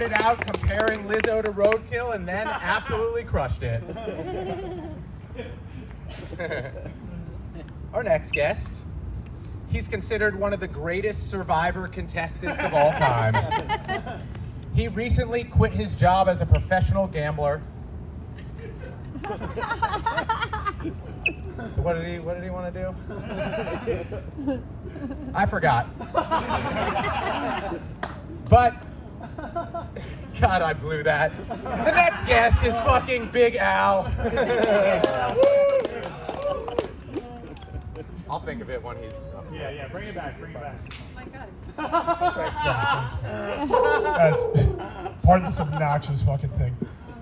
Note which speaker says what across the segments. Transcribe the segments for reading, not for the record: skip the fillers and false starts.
Speaker 1: started out comparing Lizzo to Roadkill and then absolutely crushed it. Our next guest, he's considered one of the greatest Survivor contestants of all time. He recently quit his job as a professional gambler. What did he want to do? I forgot. But God, I blew that. The next guest is fucking Big Al. I'll think of it when he's up.
Speaker 2: Yeah, bring it back.
Speaker 3: Oh my God.
Speaker 2: Guys, pardon this obnoxious fucking thing.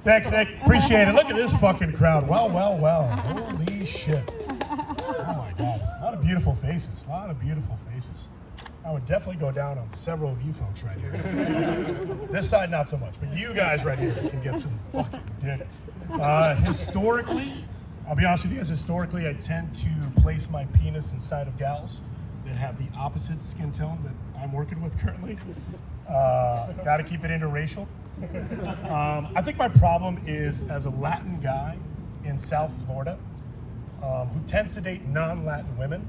Speaker 2: Thanks, Nick. Appreciate it. Look at this fucking crowd. Well. Holy shit. Oh my God. A lot of beautiful faces. I would definitely go down on several of you folks right here. This side, not so much, but you guys right here can get some fucking dick. Historically, I'll be honest with you guys, historically, I tend to place my penis inside of gals that have the opposite skin tone that I'm working with currently. Gotta keep it interracial. I think my problem is, as a Latin guy in South Florida, who tends to date non-Latin women,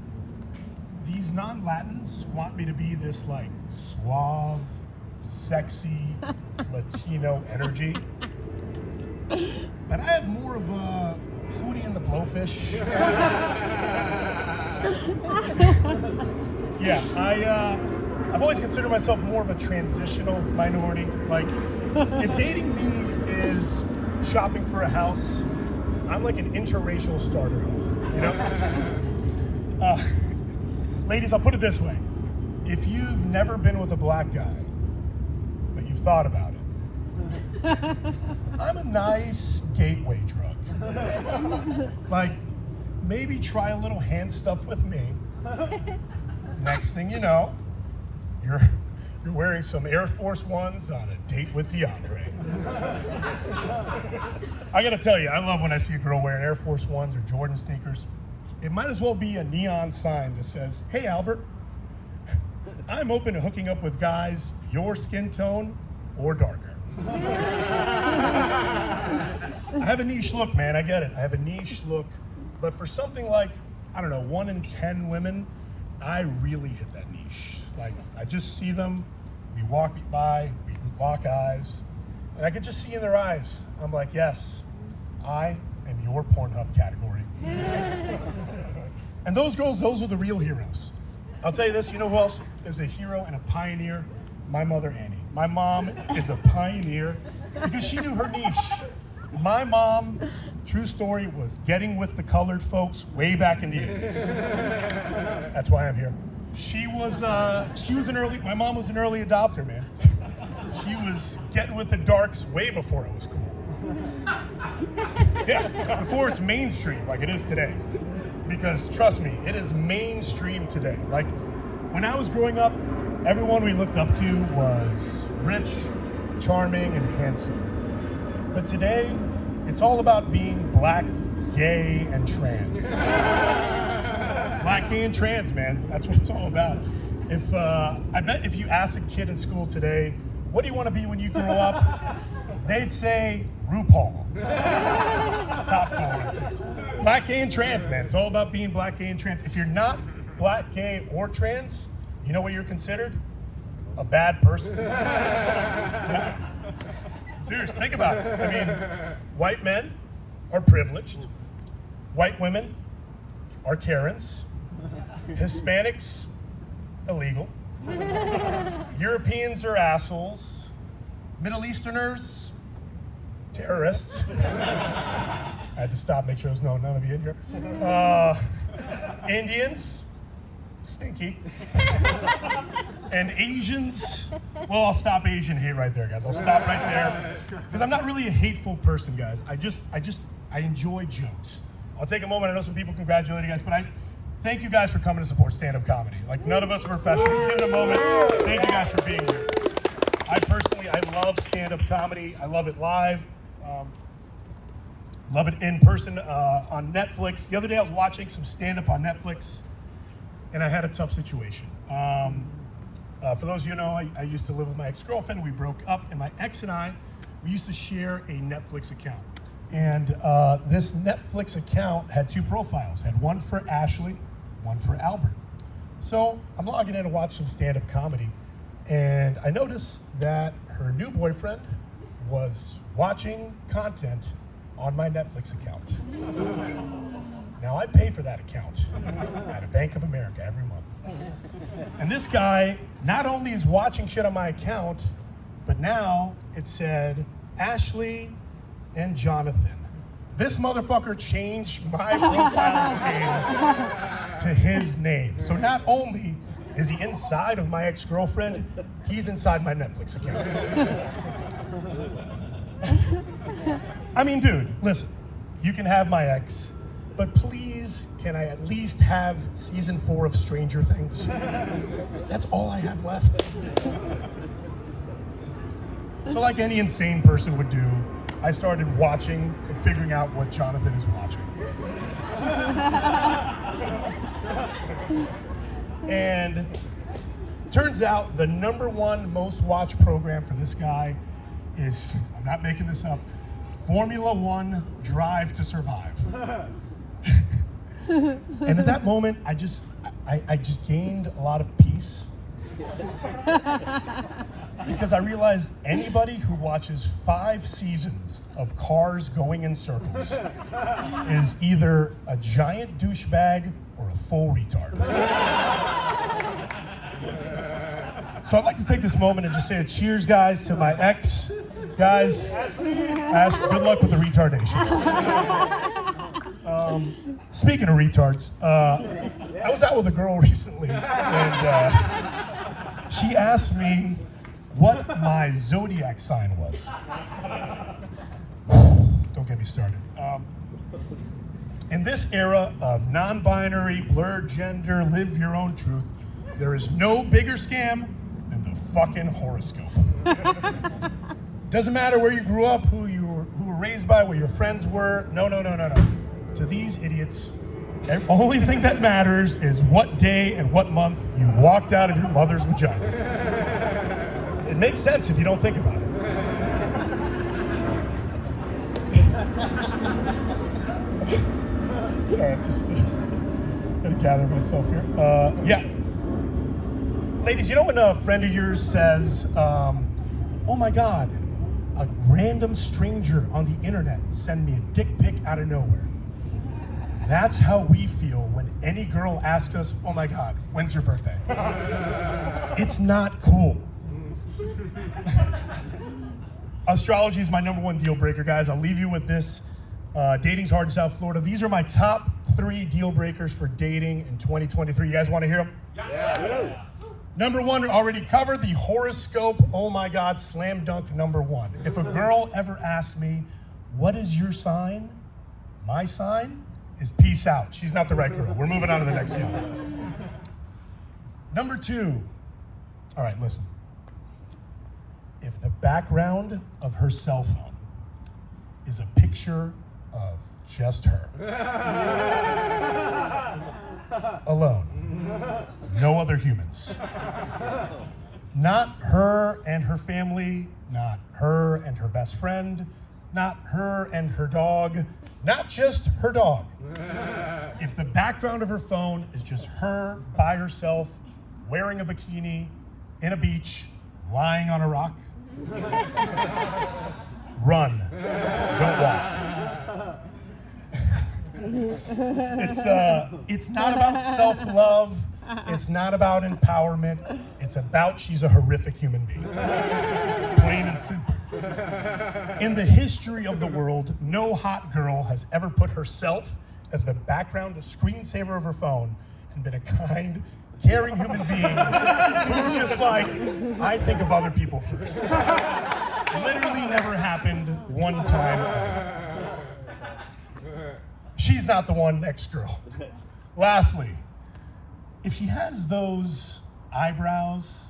Speaker 2: these non-Latins want me to be this like suave, sexy, Latino energy. But I have more of a Hootie and the Blowfish. Yeah, I've always considered myself more of a transitional minority. Like, if dating me is shopping for a house, I'm like an interracial starter home, you know? Ladies, I'll put it this way. If you've never been with a black guy, but you've thought about it, I'm a nice gateway drug. Like, maybe try a little hand stuff with me. Next thing you know, you're wearing some Air Force Ones on a date with DeAndre. I gotta tell you, I love when I see a girl wearing Air Force Ones or Jordan sneakers. It might as well be a neon sign that says, "Hey Albert, I'm open to hooking up with guys your skin tone or darker." I have a niche look, man, I get it. I have a niche look. But for something like, I don't know, 1 in 10 women, I really hit that niche. Like, I just see them, we walk by, we lock eyes, and I can just see in their eyes, I'm like, yes, I am your Pornhub category. And those girls, those are the real heroes. I'll tell you this, you know who else is a hero and a pioneer? My mother, Annie. My mom is a pioneer because she knew her niche. My mom, true story, was getting with the colored folks way back in the 80s. That's why I'm here. My mom was an early adopter, man. She was getting with the darks way before it was cool. Yeah, before it's mainstream like it is today. Because trust me, it is mainstream today. Like, when I was growing up, everyone we looked up to was rich, charming, and handsome. But today, it's all about being black, gay, and trans. Black, gay, and trans, man. That's what it's all about. I bet if you ask a kid in school today, what do you want to be when you grow up? They'd say RuPaul. Top call. Black, gay, and trans, man. It's all about being black, gay, and trans. If you're not black, gay, or trans, you know what you're considered? A bad person. Yeah. Serious, think about it. I mean, white men are privileged. White women are Karens. Hispanics, illegal. Europeans are assholes. Middle Easterners, terrorists. I had to stop, make sure there's none of you in here. Indians, stinky. And Asians, well, I'll stop Asian hate right there, guys. I'll stop right there. Because I'm not really a hateful person, guys. I enjoy jokes. I'll take a moment. I know some people congratulate you guys, but I thank you guys for coming to support stand-up comedy. Like, none of us are professionals. Give it a moment. Thank you guys for being here. I love stand-up comedy. I love it live. Love it in person on Netflix. The other day I was watching some stand-up on Netflix, and I had a tough situation. For those of you who know, I used to live with my ex-girlfriend. We broke up, and my ex and I, we used to share a Netflix account. And this Netflix account had two profiles. Had one for Ashley, one for Albert. So I'm logging in to watch some stand-up comedy, and I noticed that her new boyfriend was watching content on my Netflix account. Now I pay for that account at a Bank of America every month. And this guy not only is watching shit on my account, but now it said Ashley and Jonathan. This motherfucker changed my profile's name to his name. So not only is he inside of my ex-girlfriend, he's inside my Netflix account. I mean, dude, listen, you can have my ex, but please, can I at least have season 4 of Stranger Things? That's all I have left. So like any insane person would do, I started watching and figuring out what Jonathan is watching. And turns out the #1 most watched program for this guy is, I'm not making this up, Formula One Drive to Survive. And at that moment, I just gained a lot of peace. Because I realized anybody who watches 5 seasons of cars going in circles is either a giant douchebag or a full retard. So I'd like to take this moment and just say a cheers, guys, to my ex. Guys, Ash, good luck with the retardation. Speaking of retards, I was out with a girl recently, and she asked me what my zodiac sign was. Don't get me started. In this era of non-binary, blurred gender, live your own truth, there is no bigger scam than the fucking horoscope. Doesn't matter where you grew up, who you were raised by, what your friends were. No. To these idiots, the only thing that matters is what day and what month you walked out of your mother's vagina. It makes sense if you don't think about it. Sorry, I'm just gonna gather myself here. Yeah. Ladies, you know when a friend of yours says, oh my God, a random stranger on the internet sent me a dick pic out of nowhere. That's how we feel when any girl asks us, oh my God, when's your birthday? It's not cool. Astrology is my #1 deal breaker, guys. I'll leave you with this. Dating's hard in South Florida. These are my top 3 deal breakers for dating in 2023. You guys want to hear them? Yeah. #1 already covered, the horoscope. Oh my God, slam dunk #1. If a girl ever asks me, what is your sign? My sign is peace out. She's not the right girl. We're moving on to the next guy. #2. All right, listen. If the background of her cell phone is a picture of just her. Alone. No other humans. Not her and her family, not her and her best friend, not her and her dog, not just her dog. If the background of her phone is just her by herself, wearing a bikini, in a beach, lying on a rock, run, don't walk. It's not about self-love. It's not about empowerment. It's about she's a horrific human being. Plain and simple. In the history of the world, no hot girl has ever put herself as the background, the screensaver of her phone, and been a kind, caring human being who's just like, I think of other people first. Literally never happened one time ever. She's not the one, next girl. Lastly, if she has those eyebrows,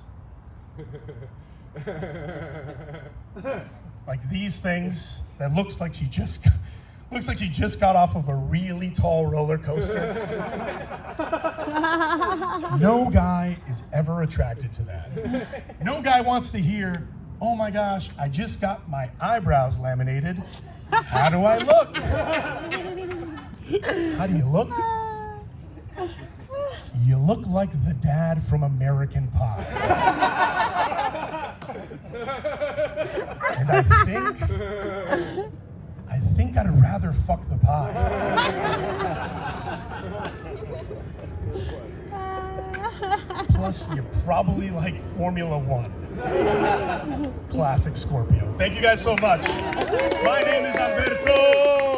Speaker 2: like these things, that looks like she just got off of a really tall roller coaster. No guy is ever ever attracted to that. No guy wants to hear, oh my gosh, I just got my eyebrows laminated. How do I look? How do you look? You look like the dad from American Pie. And I think I'd rather fuck the pie. Plus, you probably like Formula One. Classic Scorpio. Thank you guys so much. My name is Alberto.